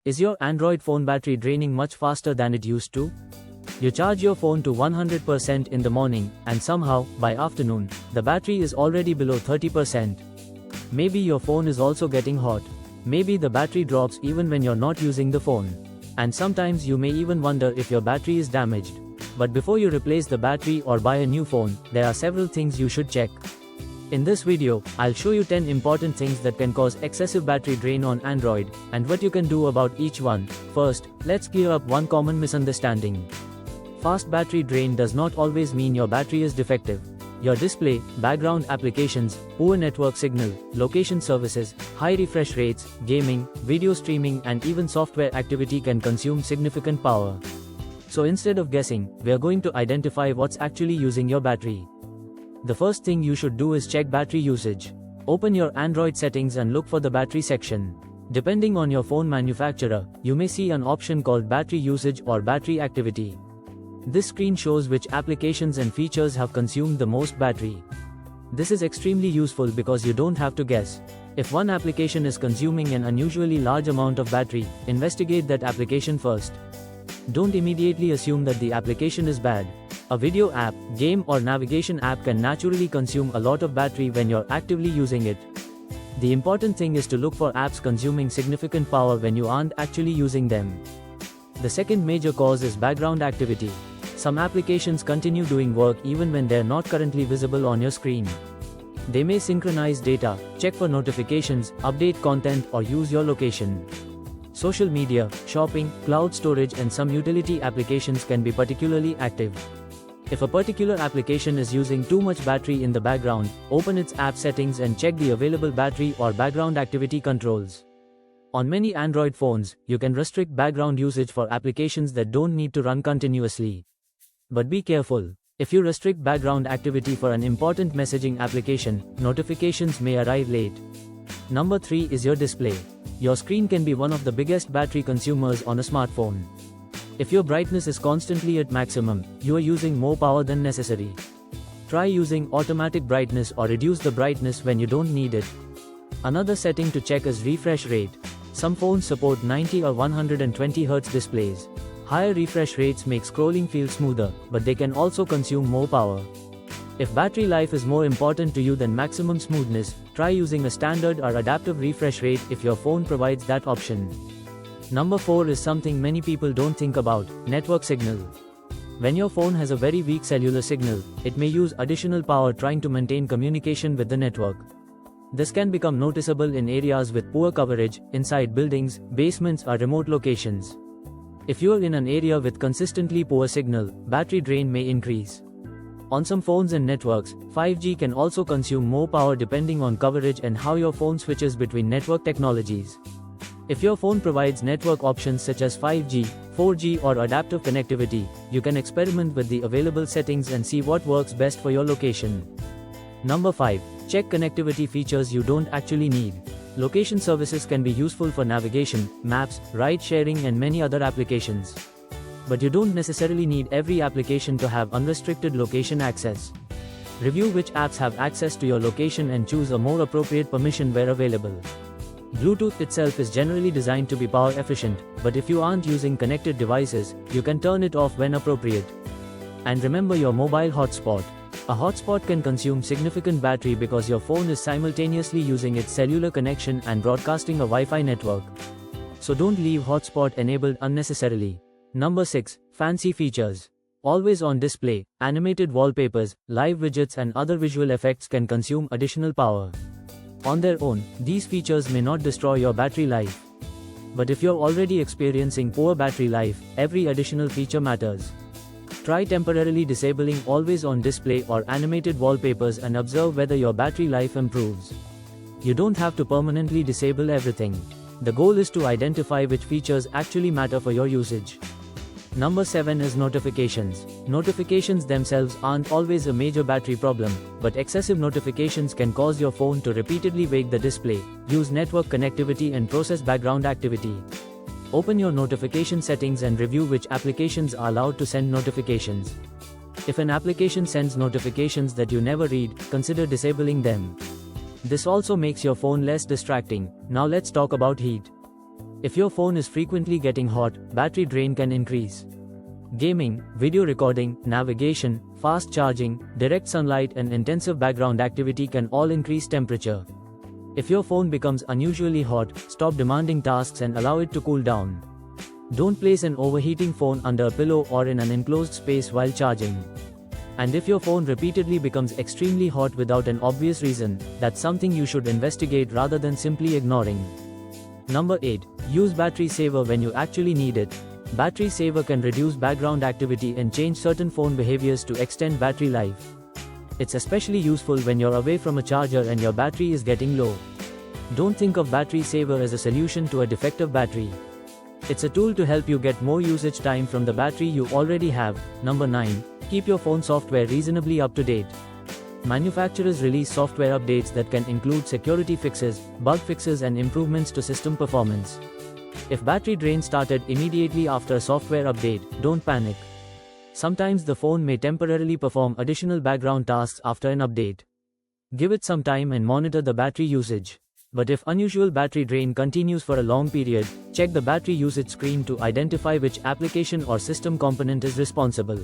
Is your Android phone battery draining much faster than it used to? You charge your phone to 100% in the morning, and somehow, by afternoon, the battery is already below 30%. Maybe your phone is also getting hot. Maybe the battery drops even when you're not using the phone. And sometimes you may even wonder if your battery is damaged. But before you replace the battery or buy a new phone, there are several things you should check. In this video, I'll show you 10 important things that can cause excessive battery drain on Android, and what you can do about each one. First, let's clear up one common misunderstanding. Fast battery drain does not always mean your battery is defective. Your display, background applications, poor network signal, location services, high refresh rates, gaming, video streaming, and even software activity can consume significant power. So instead of guessing, we are going to identify what's actually using your battery. The first thing you should do is check battery usage. Open your Android settings and look for the battery section. Depending on your phone manufacturer, you may see an option called battery usage or battery activity. This screen shows which applications and features have consumed the most battery. This is extremely useful because you don't have to guess. If one application is consuming an unusually large amount of battery, investigate that application first. Don't immediately assume that the application is bad. A video app, game, or navigation app can naturally consume a lot of battery when you're actively using it. The important thing is to look for apps consuming significant power when you aren't actually using them. The second major cause is background activity. Some applications continue doing work even when they're not currently visible on your screen. They may synchronize data, check for notifications, update content, or use your location. Social media, shopping, cloud storage, and some utility applications can be particularly active. If a particular application is using too much battery in the background, open its app settings and check the available battery or background activity controls. On many Android phones, you can restrict background usage for applications that don't need to run continuously. But be careful. If you restrict background activity for an important messaging application, notifications may arrive late. Number 3 is your display. Your screen can be one of the biggest battery consumers on a smartphone. If your brightness is constantly at maximum, you are using more power than necessary. Try using automatic brightness or reduce the brightness when you don't need it. Another setting to check is refresh rate. Some phones support 90 or 120 Hz displays. Higher refresh rates make scrolling feel smoother, but they can also consume more power. If battery life is more important to you than maximum smoothness, try using a standard or adaptive refresh rate if your phone provides that option. Number 4 is something many people don't think about: network signal. When your phone has a very weak cellular signal, it may use additional power trying to maintain communication with the network. This can become noticeable in areas with poor coverage, inside buildings, basements, or remote locations. If you are in an area with consistently poor signal, battery drain may increase. On some phones and networks, 5G can also consume more power depending on coverage and how your phone switches between network technologies. If your phone provides network options such as 5G, 4G, or adaptive connectivity, you can experiment with the available settings and see what works best for your location. Number 5. Check connectivity features you don't actually need. Location services can be useful for navigation, maps, ride sharing, and many other applications. But you don't necessarily need every application to have unrestricted location access. Review which apps have access to your location and choose a more appropriate permission where available. Bluetooth itself is generally designed to be power efficient, but if you aren't using connected devices, you can turn it off when appropriate. And remember your mobile hotspot. A hotspot can consume significant battery because your phone is simultaneously using its cellular connection and broadcasting a Wi-Fi network. So don't leave hotspot enabled unnecessarily. Number 6. Fancy features. Always on display, animated wallpapers, live widgets, and other visual effects can consume additional power. On their own, these features may not destroy your battery life. But if you're already experiencing poor battery life, every additional feature matters. Try temporarily disabling always on display or animated wallpapers and observe whether your battery life improves. You don't have to permanently disable everything. The goal is to identify which features actually matter for your usage. Number 7 is notifications. Notifications themselves aren't always a major battery problem, but excessive notifications can cause your phone to repeatedly wake the display, use network connectivity, and process background activity. Open your notification settings and review which applications are allowed to send notifications. If an application sends notifications that you never read, consider disabling them. This also makes your phone less distracting. Now let's talk about heat. If your phone is frequently getting hot, battery drain can increase. Gaming, video recording, navigation, fast charging, direct sunlight and intensive background activity can all increase temperature. If your phone becomes unusually hot, stop demanding tasks and allow it to cool down. Don't place an overheating phone under a pillow or in an enclosed space while charging. And if your phone repeatedly becomes extremely hot without an obvious reason, that's something you should investigate rather than simply ignoring. Number 8. Use battery saver when you actually need it. Battery saver can reduce background activity and change certain phone behaviors to extend battery life. It's especially useful when you're away from a charger and your battery is getting low. Don't think of battery saver as a solution to a defective battery. It's a tool to help you get more usage time from the battery you already have. Number 9. Keep your phone software reasonably up to date. Manufacturers release software updates that can include security fixes, bug fixes and improvements to system performance. If battery drain started immediately after a software update, don't panic. Sometimes the phone may temporarily perform additional background tasks after an update. Give it some time and monitor the battery usage. But if unusual battery drain continues for a long period, check the battery usage screen to identify which application or system component is responsible.